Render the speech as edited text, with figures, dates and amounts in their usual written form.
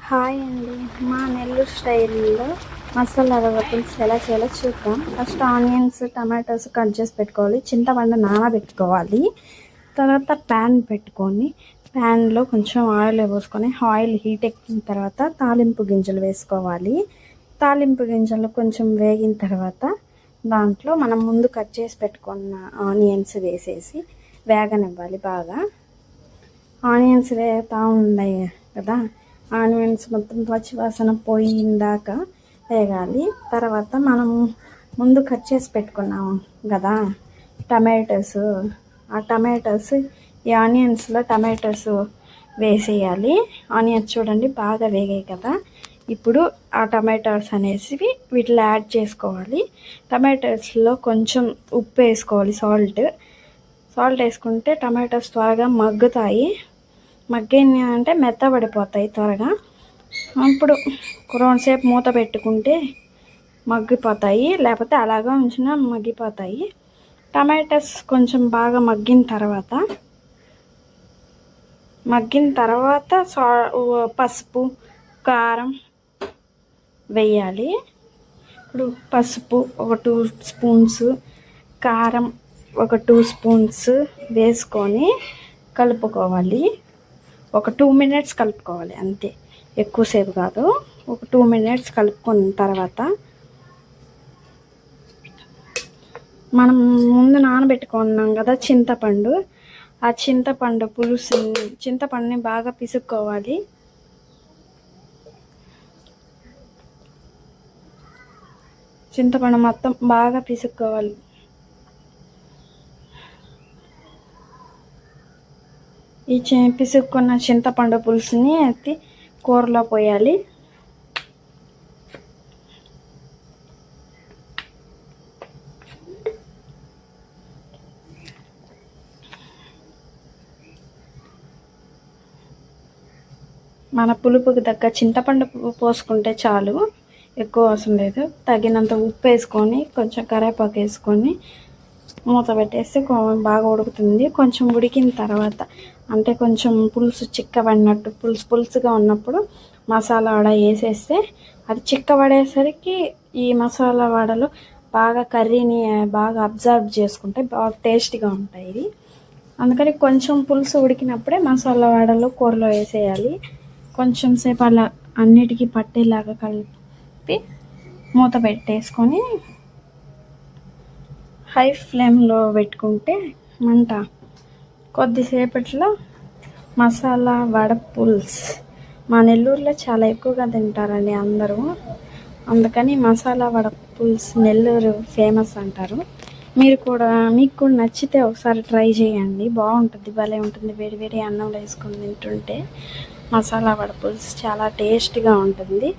Hi అండి. మా నెల్లూరు స్టైల్లో మసాలా రవ్వ పులుసు ఎలా చేయాలో చూద్దాం. ఫస్ట్ ఆనియన్స్, టమాటోస్ కట్ చేసి పెట్టుకోవాలి. చింతపండు నానబెట్టుకోవాలి. తర్వాత ప్యాన్ పెట్టుకొని ప్యాన్లో కొంచెం ఆయిల్ పోసుకొని ఆయిల్ హీట్ ఎక్కిన తర్వాత తాలింపు గింజలు వేసుకోవాలి. తాలింపు గింజలు కొంచెం వేగిన తర్వాత దాంట్లో మనం ముందు కట్ చేసి పెట్టుకున్న ఆనియన్స్ వేసేసి వేగనివ్వాలి. బాగా ఆనియన్స్ వేగుతూ ఉన్నాయి కదా, ఆనియన్స్ మొత్తం పచ్చివాసన పోయిందాక వేగాలి. తర్వాత మనం ముందు కట్ చేసి పెట్టుకున్నాం కదా టమాటోస్, ఆ టమాటోస్ ఈ ఆనియన్స్లో టమాటోస్ వేసేయాలి. ఆనియన్స్ చూడండి బాగా వేగాయి కదా, ఇప్పుడు ఆ టమాటోస్ అనేసి వీటిలో యాడ్ చేసుకోవాలి. టమాటోస్లో కొంచెం ఉప్పు వేసుకోవాలి, సాల్ట్ వేసుకుంటే టమాటోస్ త్వరగా మగ్గుతాయి. మగ్గినాయి అంటే మెత్తబడిపోతాయి త్వరగా. అప్పుడు కొంతసేపు మూత పెట్టుకుంటే మగ్గిపోతాయి, లేకపోతే అలాగా ఉంచినా మగ్గిపోతాయి. టమాటోస్ కొంచెం బాగా మగ్గిన తర్వాత పసుపు, కారం వేయాలి. ఇప్పుడు పసుపు ఒక 2 స్పూన్స్, కారం ఒక 2 స్పూన్స్ వేసుకొని కలుపుకోవాలి. ఒక 2 మినిట్స్ కలుపుకోవాలి అంతే, ఎక్కువసేపు కాదు. ఒక 2 మినిట్స్ కలుపుకున్న తర్వాత మనం ముందు నానబెట్టుకున్నాం కదా చింతపండు, ఆ చింతపండుని బాగా పిసుక్కోవాలి. చింతపండు మొత్తం బాగా పిసుక్కోవాలి. ఈ పిసుక్కున్న చింతపండు పులుసుని ఎత్తి కూరలో పోయాలి. మన పులుపుకి తగ్గ చింతపండు పోసుకుంటే చాలు, ఎక్కువ అవసరం లేదు. తగినంత ఉప్పు వేసుకొని కొంచెం కరివేపాకు వేసుకొని మూత పెట్టేస్తే బాగా ఉడుకుతుంది. కొంచెం ఉడికిన తర్వాత అంటే కొంచెం పులుసు చిక్కబడినట్టు, పులుసుగా ఉన్నప్పుడు మసాలా వడ వేసేస్తే అది చిక్కబడేసరికి ఈ మసాలా వడలు బాగా కర్రీని బాగా అబ్జర్వ్ చేసుకుంటే బాగా టేస్టీగా ఉంటాయి. అందుకని కొంచెం పులుసు ఉడికినప్పుడే మసాలా వడలు కూరలో వేసేయాలి. కొంచెం సేపు అలా అన్నిటికీ పట్టేలాగా కలిపి మూత పెట్టేసుకొని హై ఫ్లేమ్లో పెట్టుకుంటే మంట కొద్దిసేపట్లో మసాలా వడ పులుసు మా నెల్లూరులో చాలా ఎక్కువగా తింటారండి అందరూ. అందుకని మసాలా వడ పులుసు నెల్లూరు ఫేమస్ అంటారు. మీకు కూడా నచ్చితే ఒకసారి ట్రై చేయండి, బాగుంటుంది, భలే ఉంటుంది. వేడి వేడి అన్నంలో వేసుకొని తింటుంటే మసాలా వడ పులుసు చాలా టేస్ట్గా ఉంటుంది.